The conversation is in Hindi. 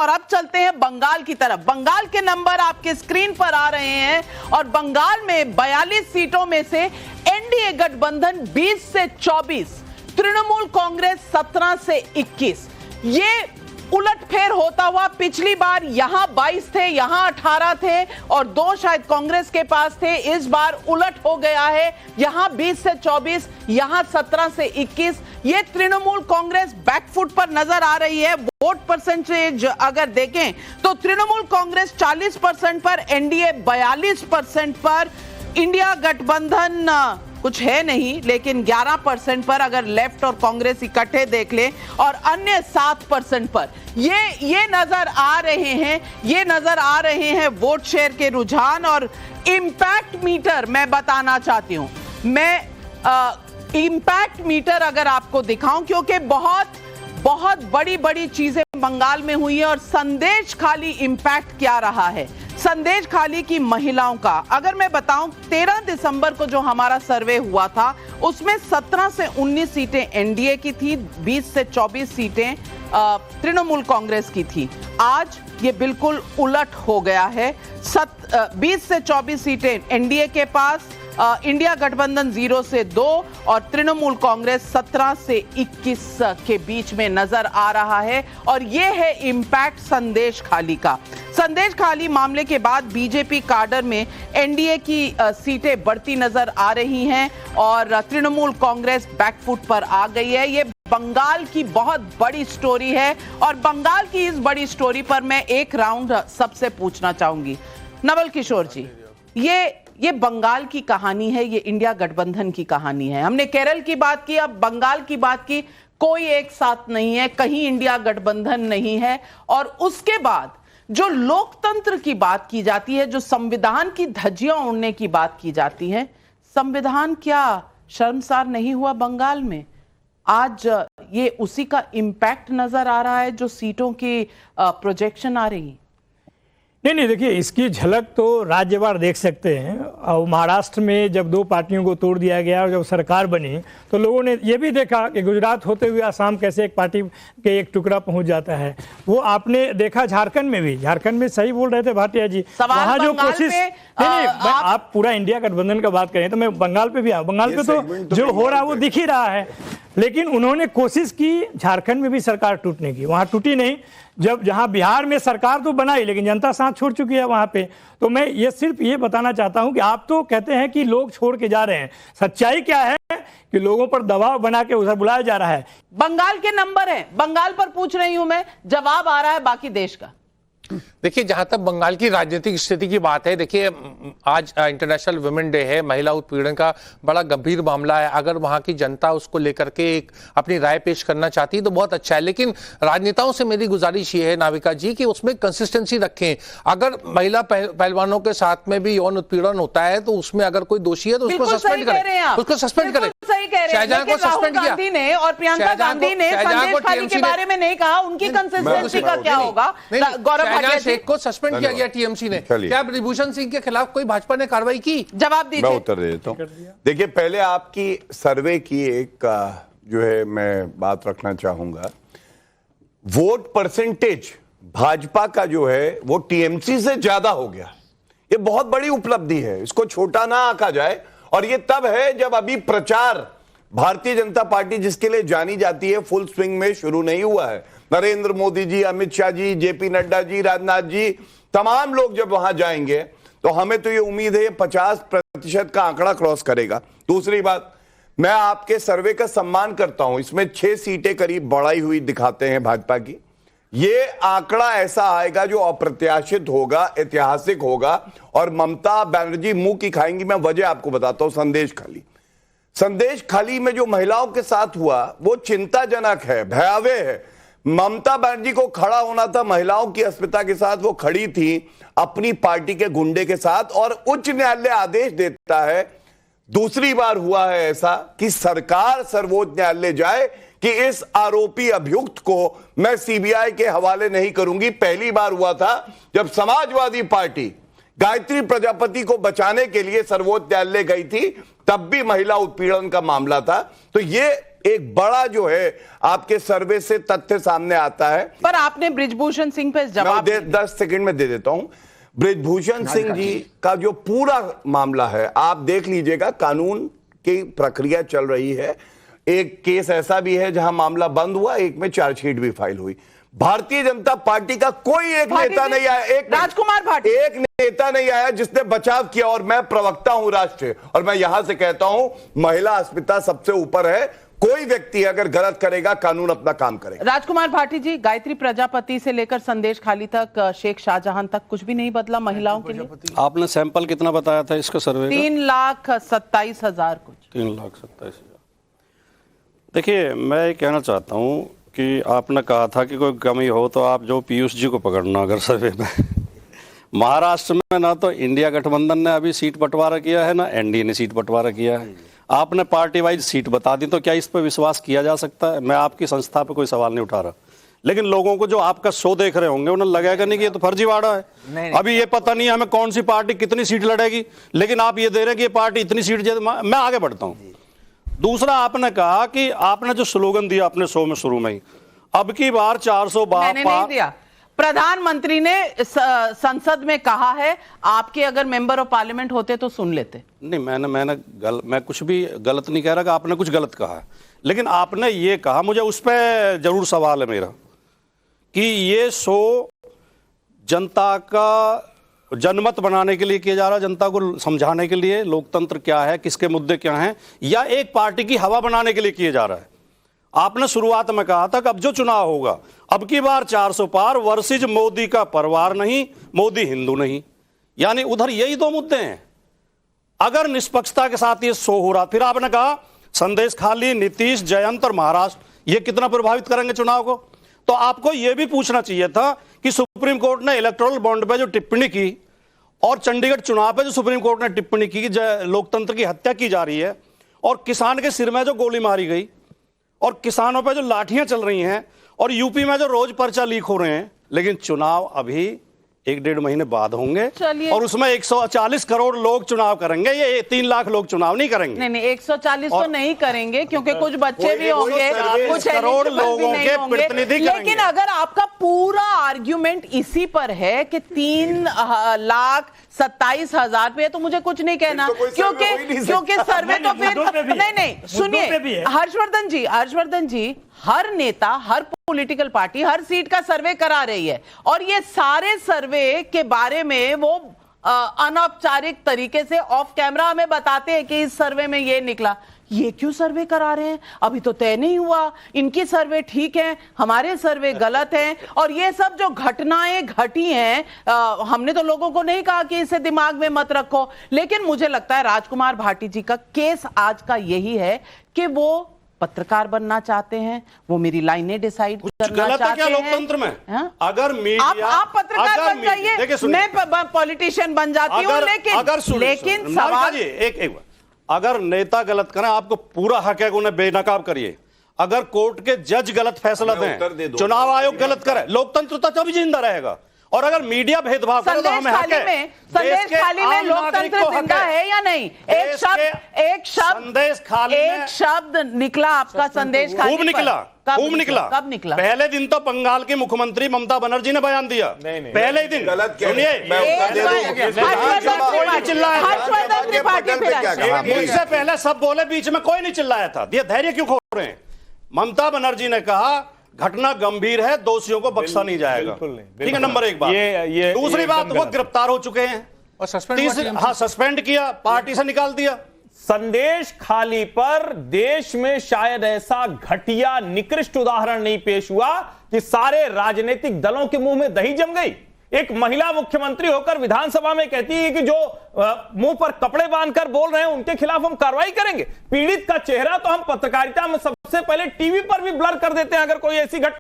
और अब चलते हैं बंगाल की तरफ। बंगाल के नंबर आपके स्क्रीन पर आ रहे हैं और बंगाल में 42 सीटों में से एनडीए गठबंधन 20 से 24, तृणमूल कांग्रेस 17 से 21। ये उलटफेर होता हुआ पिछली बार यहां 22 थे, यहां 18 थे और 2 शायद कांग्रेस के पास थे। इस बार उलट हो गया है, यहां 20 से 24, यहां 17 से 21। ये तृणमूल कांग्रेस बैकफुट पर नजर आ रही है। वोट परसेंटेज अगर देखें तो तृणमूल कांग्रेस 40% पर, एनडीए 42% पर, इंडिया गठबंधन कुछ है नहीं लेकिन 11% पर अगर लेफ्ट और कांग्रेस इकट्ठे देख ले, और अन्य 7% पर। ये नजर आ रहे हैं वोट शेयर के रुझान। और इंपैक्ट मीटर मैं बताना चाहती हूं, मैं इंपैक्ट मीटर अगर आपको दिखाऊं, क्योंकि बहुत बड़ी चीजें बंगाल में हुई है और संदेश खाली इंपैक्ट क्या रहा है। संदेश खाली की महिलाओं का अगर मैं बताऊं, 13 दिसंबर को जो हमारा सर्वे हुआ था उसमें 17 से 19 सीटें एनडीए की थी, 20 से 24 सीटें तृणमूल कांग्रेस की थी। आज ये बिल्कुल उलट हो गया है। 20 से 24 सीटें एनडीए के पास, इंडिया गठबंधन 0 से 2 और तृणमूल कांग्रेस 17 से 21 के बीच में नजर आ रहा है। और यह है इंपैक्ट संदेश खाली का। संदेश खाली मामले के बाद बीजेपी काडर में एनडीए की सीटें बढ़ती नजर आ रही हैं और तृणमूल कांग्रेस बैकफुट पर आ गई है। ये बंगाल की बहुत बड़ी स्टोरी है और बंगाल की इस बड़ी स्टोरी पर मैं एक राउंड सबसे पूछना चाहूंगी। नवल किशोर जी, ये बंगाल की कहानी है, ये इंडिया गठबंधन की कहानी है। हमने केरल की बात की, अब बंगाल की बात की। कोई एक साथ नहीं है, कहीं इंडिया गठबंधन नहीं है। और उसके बाद जो लोकतंत्र की बात की जाती है, जो संविधान की धज्जियां उड़ने की बात की जाती है, संविधान क्या शर्मसार नहीं हुआ बंगाल में? आज ये उसी का इंपैक्ट नजर आ रहा है जो सीटों की प्रोजेक्शन आ रही। नहीं, देखिए इसकी झलक तो राज्यवार देख सकते हैं। और महाराष्ट्र में जब 2 पार्टियों को तोड़ दिया गया और जब सरकार बनी तो लोगों ने ये भी देखा कि गुजरात होते हुए असम कैसे एक पार्टी के एक टुकड़ा पहुंच जाता है। वो आपने देखा झारखंड में सही बोल रहे थे भाटिया जी, वहाँ जो कोशिश नहीं, आप पूरा इंडिया गठबंधन का बात करें तो मैं बंगाल पे भी आऊँ। बंगाल पे तो जो हो रहा है वो दिख ही रहा है, लेकिन उन्होंने कोशिश की झारखंड में भी सरकार टूटने की, वहां टूटी नहीं। जहां बिहार में सरकार तो बनाई लेकिन जनता साथ छोड़ चुकी है वहां पे। तो मैं ये सिर्फ ये बताना चाहता हूं कि आप तो कहते हैं कि लोग छोड़ के जा रहे हैं, सच्चाई क्या है कि लोगों पर दबाव बना के उसे बुलाया जा रहा है। बंगाल के नंबर है, बंगाल पर पूछ रही हूं मैं, जवाब आ रहा है बाकी देश का। देखिए, जहां तक बंगाल की राजनीतिक स्थिति की बात है, देखिए आज इंटरनेशनल वुमेन डे है, महिला उत्पीड़न का बड़ा गंभीर मामला है। अगर वहां की जनता उसको लेकर के एक अपनी राय पेश करना चाहती है तो बहुत अच्छा है, लेकिन राजनेताओं से मेरी गुजारिश ये है नाविका जी कि उसमें कंसिस्टेंसी रखें। अगर महिला पहलवानों के साथ में भी यौन उत्पीड़न होता है तो उसमें अगर कोई दोषी है तो उसको सस्पेंड करें, उसको सस्पेंड करें। शाहजहां को सस्पेंड किया गांधी ने और प्रियंका गांधी ने संदेश खाली के बारे में नहीं कहा, उनकी कंसिस्टेंसी का क्या होगा? गौरव शेख को सस्पेंड किया गया टीएमसी ने, क्या ब्रिजभूषण सिंह के खिलाफ कोई भाजपा ने कार्रवाई की? जवाब दीजिए। मैं उत्तर दे देता हूं। देखिए, पहले आपकी सर्वे की एक जो है मैं बात रखना चाहूंगा। वोट परसेंटेज भाजपा का जो है वो टीएमसी से ज्यादा हो गया। ये बहुत बड़ी उपलब्धि है, इसको छोटा ना आंका जाए। और ये तब है जब अभी प्रचार भारतीय जनता पार्टी जिसके लिए जानी जाती है फुल स्विंग में शुरू नहीं हुआ है। नरेंद्र मोदी जी, अमित शाह जी, जेपी नड्डा जी, राजनाथ जी, तमाम लोग जब वहां जाएंगे तो हमें तो ये उम्मीद है 50% का आंकड़ा क्रॉस करेगा। दूसरी बात, मैं आपके सर्वे का सम्मान करता हूं, इसमें 6 सीटें करीब बढ़ाई हुई दिखाते हैं भाजपा की। ये आंकड़ा ऐसा आएगा जो अप्रत्याशित होगा, ऐतिहासिक होगा और ममता बनर्जी मुंह की खाएंगी। मैं वजह आपको बताता हूं। संदेश खाली में जो महिलाओं के साथ हुआ वो चिंताजनक है, भयावह है। ममता बनर्जी को खड़ा होना था महिलाओं की अस्मिता के साथ, वो खड़ी थी अपनी पार्टी के गुंडे के साथ और उच्च न्यायालय आदेश देता है। दूसरी बार हुआ है ऐसा कि सरकार सर्वोच्च न्यायालय जाए कि इस आरोपी अभियुक्त को मैं सीबीआई के हवाले नहीं करूंगी। पहली बार हुआ था जब समाजवादी पार्टी गायत्री प्रजापति को बचाने के लिए सर्वोच्च न्यायालय गई थी, तब भी महिला उत्पीड़न का मामला था। तो ये एक बड़ा जो है आपके सर्वे से तथ्य सामने आता है। पर आपने ब्रिजभूषण सिंह पे जवाब 10 सेकंड में दे देता हूं। ब्रिजभूषण सिंह जी का जो पूरा मामला है आप देख लीजिएगा, कानून की प्रक्रिया चल रही है। एक केस ऐसा भी है जहां मामला बंद हुआ, एक में चार्जशीट भी फाइल हुई। भारतीय जनता पार्टी का कोई एक नेता नहीं आया, राजकुमार भाटी एक नेता नहीं आया जिसने बचाव किया। और मैं प्रवक्ता हूं राष्ट्रीय, और मैं यहां से कहता हूं महिला अस्मिता सबसे ऊपर है। कोई व्यक्ति अगर गलत करेगा, कानून अपना काम करेगा। राजकुमार भाटी जी, गायत्री प्रजापति से लेकर संदेश खाली तक, शेख शाहजहां तक कुछ भी नहीं बदला महिलाओं के लिए? आपने सैंपल कितना बताया था इसका सर्वे का? 3,27,000 कुछ। 3,27,000। देखिए, मैं ये कहना चाहता हूं कि आपने कहा था कि कोई कमी हो तो आप जो पीयूष जी को पकड़ना अगर सर्वे में। महाराष्ट्र में ना तो इंडिया गठबंधन ने अभी सीट बंटवारा किया है, ना एनडीए ने सीट बंटवारा किया है। आपने पार्टी वाइज सीट बता दी, तो क्या इस पर विश्वास किया जा सकता है? मैं आपकी संस्था पर कोई सवाल नहीं उठा रहा, लेकिन लोगों को जो आपका शो देख रहे होंगे उन्हें लगेगा नहीं कि ये तो फर्जीवाड़ा है। नहीं। अभी ये पता नहीं हमें कौन सी पार्टी कितनी सीट लड़ेगी, लेकिन आप ये दे रहे हैं कि ये पार्टी इतनी सीट। मैं आगे बढ़ता हूँ। दूसरा, आपने कहा कि आपने जो स्लोगन दिया अपने शो में शुरू में ही, अब की बार 400 मैंने नहीं दिया। प्रधानमंत्री ने संसद में कहा है, आपके अगर मेंबर ऑफ पार्लियामेंट होते तो सुन लेते। नहीं, मैं कुछ भी गलत नहीं कह रहा कि आपने कुछ गलत कहा है, लेकिन आपने ये कहा, मुझे उस पर जरूर सवाल है मेरा, कि ये शो जनता का जनमत बनाने के लिए किया जा रहा है, जनता को समझाने के लिए लोकतंत्र क्या है, किसके मुद्दे क्या हैं, या एक पार्टी की हवा बनाने के लिए किया जा रहा है? आपने शुरुआत में कहा था कि अब जो चुनाव होगा, अब की बार 400 पार वर्सेज मोदी का परिवार नहीं, मोदी हिंदू नहीं, यानी उधर यही दो मुद्दे हैं। अगर निष्पक्षता के साथ ये शो हो रहा, फिर आपने कहा संदेश खाली, नीतीश, जयंत और महाराष्ट्र ये कितना प्रभावित करेंगे चुनाव को? तो आपको यह भी पूछना चाहिए था कि सुप्रीम कोर्ट ने इलेक्टोरल बॉन्ड पे जो टिप्पणी की और चंडीगढ़ चुनाव पे जो सुप्रीम कोर्ट ने टिप्पणी की कि लोकतंत्र की हत्या की जा रही है, और किसान के सिर में जो गोली मारी गई, और किसानों पे जो लाठियां चल रही हैं, और यूपी में जो रोज पर्चा लीक हो रहे हैं, लेकिन चुनाव अभी 1-1.5 महीने बाद होंगे, और उसमें 140 करोड़ लोग चुनाव करेंगे। ये 3 लाख लोग चुनाव नहीं करेंगे। नहीं, 140 तो नहीं करेंगे, क्योंकि कुछ बच्चे भी होंगे, कुछ करोड़ लोगों के प्रतिनिधि करेंगे। लेकिन अगर आपका पूरा आर्ग्यूमेंट इसी पर है कि 3,27,000 पे, तो मुझे कुछ नहीं कहना, क्योंकि सर्वे तो फिर नहीं सुनिए हर्षवर्धन जी, हर नेता, हर पॉलिटिकल पार्टी हर सीट का सर्वे करा रही है, और ये सारे सर्वे के बारे में वो अनौपचारिक तरीके से ऑफ कैमरा हमें बताते हैं कि इस सर्वे में ये निकला। ये क्यों सर्वे करा रहे हैं? अभी तो तय नहीं हुआ, इनकी सर्वे ठीक है, हमारे सर्वे गलत हैं। और ये सब जो घटनाएं घटी हैं, हमने तो लोगों को नहीं कहा कि इसे दिमाग में मत रखो, लेकिन मुझे लगता है राजकुमार भाटी जी का केस आज का यही है कि वो पत्रकार बनना चाहते हैं, वो मेरी लाइनें डिसाइड करना चाहते हैं। लोकतंत्र में अगर मीडिया, आप पत्रकार बन जाइए, मैं पॉलिटिशियन बन जाती हूँ, लेकिन सवाल एक अगर नेता गलत करें, आपको पूरा हक है उन्हें बेनकाब करिए। अगर कोर्ट के जज गलत फैसला दें, चुनाव आयोग गलत करे, लोकतंत्र तो तभी जिंदा रहेगा। और अगर मीडिया भेदभाव करे तो हमें हक है। संदेश खाली में लोकतंत्र जिंदा है या नहीं? एक शब्द निकला आपका संदेश खाली, खूब निकला। कब निकला? पहले दिन तो बंगाल की मुख्यमंत्री ममता बनर्जी ने बयान दिया, पहले ही दिन। गलत सुनिए, मुझसे पहले सब बोले, बीच में कोई नहीं चिल्लाया था। ये धैर्य क्यों खो रहे हैं? ममता बनर्जी ने कहा घटना गंभीर है, दोषियों को बख्शा नहीं जाएगा। ठीक है, नंबर 1 बात। दूसरी बात, वो गिरफ्तार हो चुके हैं और सस्पेंड किया, पार्टी से निकाल दिया। संदेश खाली पर देश में शायद ऐसा घटिया निकृष्ट उदाहरण नहीं पेश हुआ कि सारे राजनीतिक दलों के मुंह में दही जम गई। एक महिला मुख्यमंत्री होकर विधानसभा में कहती है कि जो मुंह पर कपड़े बांधकर बोल रहे हैं उनके खिलाफ हम कार्रवाई करेंगे। पीड़ित का चेहरा तो हम पत्रकारिता में सबसे पहले टीवी पर भी ब्लर कर देते हैं अगर कोई ऐसी घटना